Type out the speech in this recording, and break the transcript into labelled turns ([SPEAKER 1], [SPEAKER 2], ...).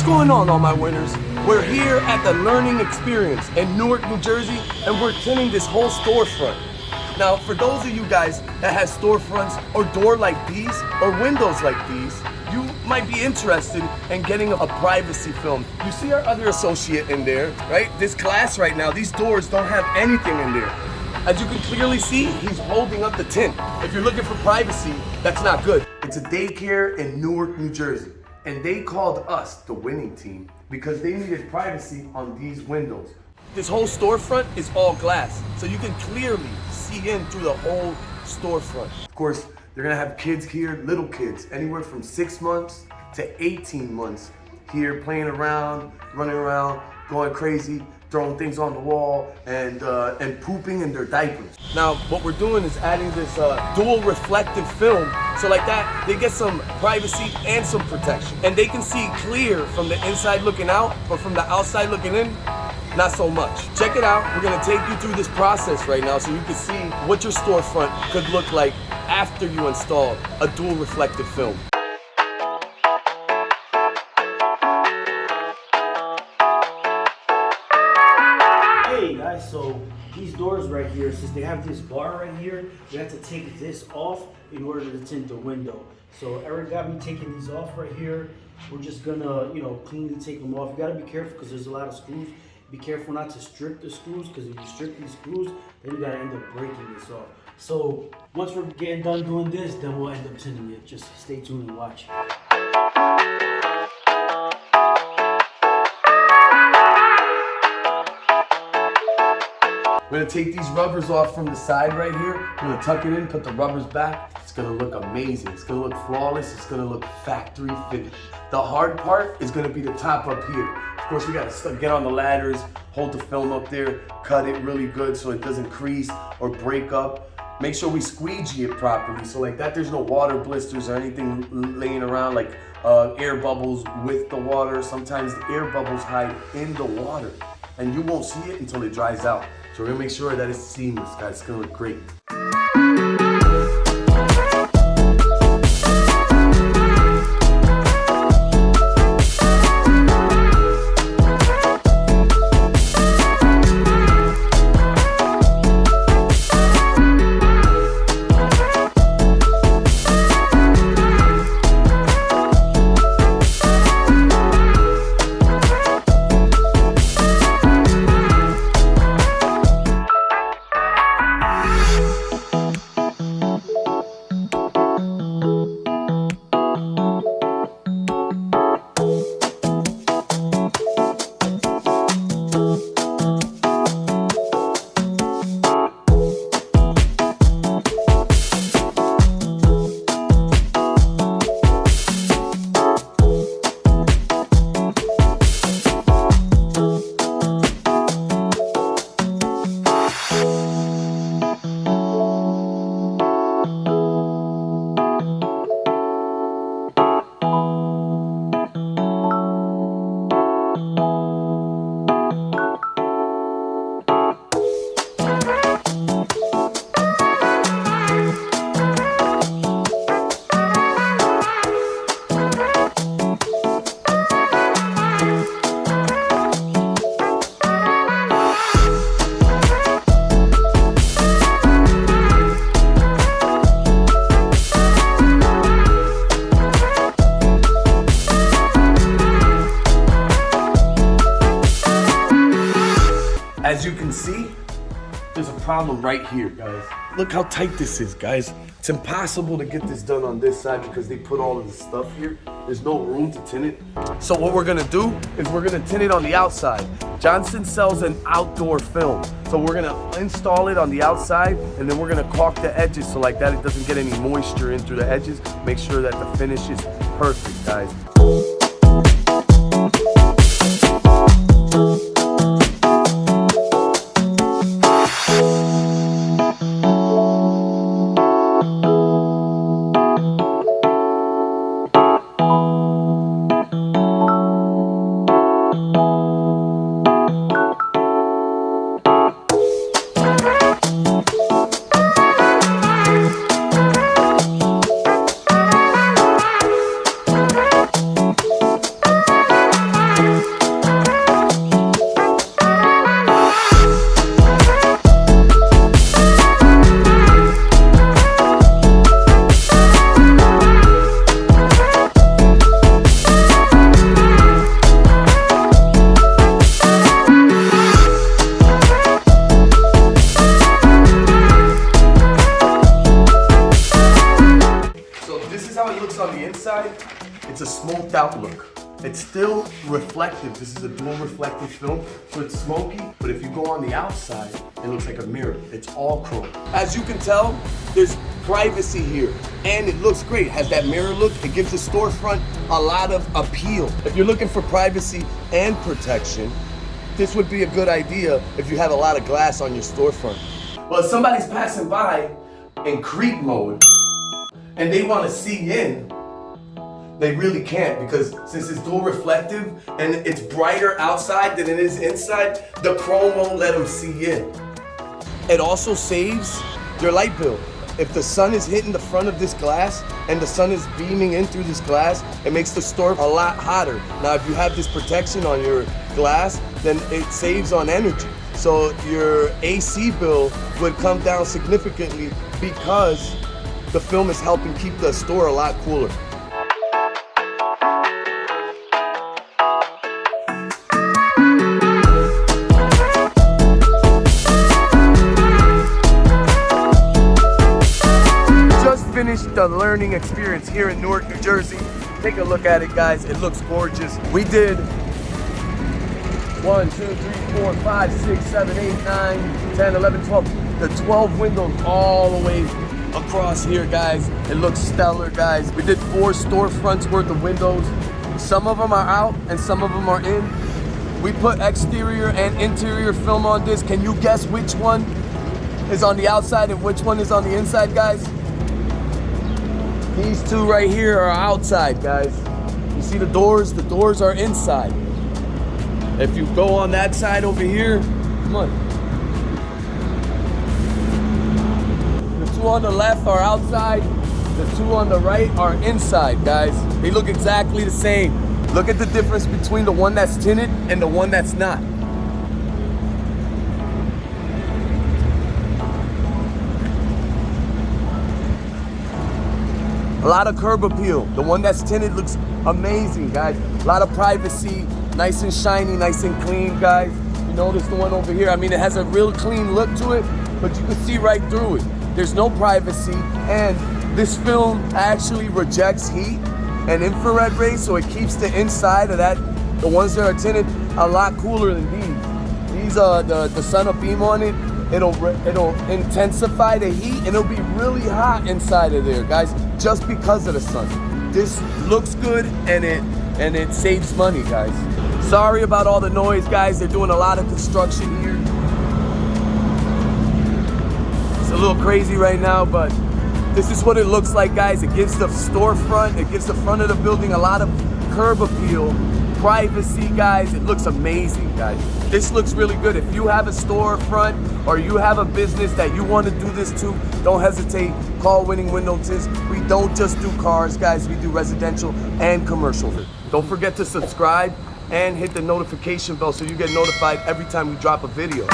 [SPEAKER 1] going on, all my winners? We're here at the Learning Experience in Newark, New Jersey, and we're tinting this whole storefront. Now, for those of you guys that have storefronts or door like these or windows like these, you might be interested in getting a privacy film. You see our other associate in there, right? This class right now, these doors don't have anything in there. As you can clearly see, he's holding up the tint. If you're looking for privacy, that's not good. It's a daycare in Newark, New Jersey, and they called us the winning team because they needed privacy on these windows. This whole storefront is all glass, so you can clearly see in through the whole storefront. Of course, they're gonna have kids here, little kids, anywhere from 6 months to 18 months here playing around, running around, going crazy, throwing things on the wall, and pooping in their diapers. Now, what we're doing is adding this dual reflective film, so like that, they get some privacy and some protection. And they can see clear from the inside looking out, but from the outside looking in, not so much. Check it out. We're gonna take you through this process right now so you can see what your storefront could look like after you install a dual reflective film.
[SPEAKER 2] Hey guys, so these doors right here, since they have this bar right here, we have to take this off in order to tint the window. So Eric got me taking these off right here. We're just gonna, cleanly take them off. You gotta be careful because there's a lot of screws. Be careful not to strip the screws, because if you strip these screws, then you gotta end up breaking this off. So once we're getting done doing this, then we'll end up tinting it. Just stay tuned and watch.
[SPEAKER 1] We're gonna take these rubbers off from the side right here. We're gonna tuck it in, put the rubbers back. It's gonna look amazing. It's gonna look flawless. It's gonna look factory finished. The hard part is gonna be the top up here. Of course, we gotta get on the ladders, hold the film up there, cut it really good so it doesn't crease or break up. Make sure we squeegee it properly. So like that, there's no water blisters or anything laying around like air bubbles with the water. Sometimes the air bubbles hide in the water and you won't see it until it dries out. So we're gonna make sure that it's seamless, guys. It's gonna look great. As you can see, there's a problem right here, guys. Look how tight this is, guys. It's impossible to get this done on this side because they put all of this stuff here. There's no room to tint it. So what we're gonna do is we're gonna tint it on the outside. Johnson sells an outdoor film. So we're gonna install it on the outside and then we're gonna caulk the edges so like that it doesn't get any moisture in through the edges. Make sure that the finish is perfect, guys. it's a smoked out look. It's still reflective. This is a dual reflective film, so it's smoky, but if you go on the outside, it looks like a mirror. It's all chrome. As you can tell, there's privacy here, and it looks great. It has that mirror look. It gives the storefront a lot of appeal. If you're looking for privacy and protection, this would be a good idea if you have a lot of glass on your storefront. Well, if somebody's passing by in creep mode and they want to see in, they really can't, because since it's dual reflective and it's brighter outside than it is inside, the chrome won't let them see in. It also saves your light bill. If the sun is hitting the front of this glass and the sun is beaming in through this glass, it makes the store a lot hotter. Now, if you have this protection on your glass, then it saves on energy. So your AC bill would come down significantly because the film is helping keep the store a lot cooler. Finished the learning experience here in Newark, New Jersey. Take a look at it, guys. It looks gorgeous. We did 1, 2, 3, 4, 5, 6, 7, 8, 9, 10, 11, 12. The 12 windows all the way across here, guys. It looks stellar, guys. We did 4 storefronts worth of windows. Some of them are out and some of them are in. We put exterior and interior film on this. Can you guess which one is on the outside and which one is on the inside, guys? These two right here are outside, guys. You see the doors? The doors are inside. If you go on that side over here, come on. The 2 on the left are outside. The 2 on the right are inside, guys. They look exactly the same. Look at the difference between the one that's tinted and the one that's not. A lot of curb appeal. The one that's tinted looks amazing, guys. A lot of privacy, nice and shiny, nice and clean, guys. You notice the one over here? I mean, it has a real clean look to it, but you can see right through it. There's no privacy, and this film actually rejects heat and infrared rays, so it keeps the inside of that, the ones that are tinted, a lot cooler than these. These, the sun will beam on it. It'll intensify the heat, and it'll be really hot inside of there, guys, just because of the sun. This looks good, and it saves money, guys. Sorry about all the noise, guys. They're doing a lot of construction here. It's a little crazy right now, but this is what it looks like, guys. It gives the storefront, it gives the front of the building a lot of curb appeal, privacy, guys. It looks amazing, guys. This looks really good. If you have a storefront or you have a business that you want to do this to, don't hesitate. Call Winning Window Tints. We don't just do cars, guys. We do residential and commercial. Don't forget to subscribe and hit the notification bell so you get notified every time we drop a video.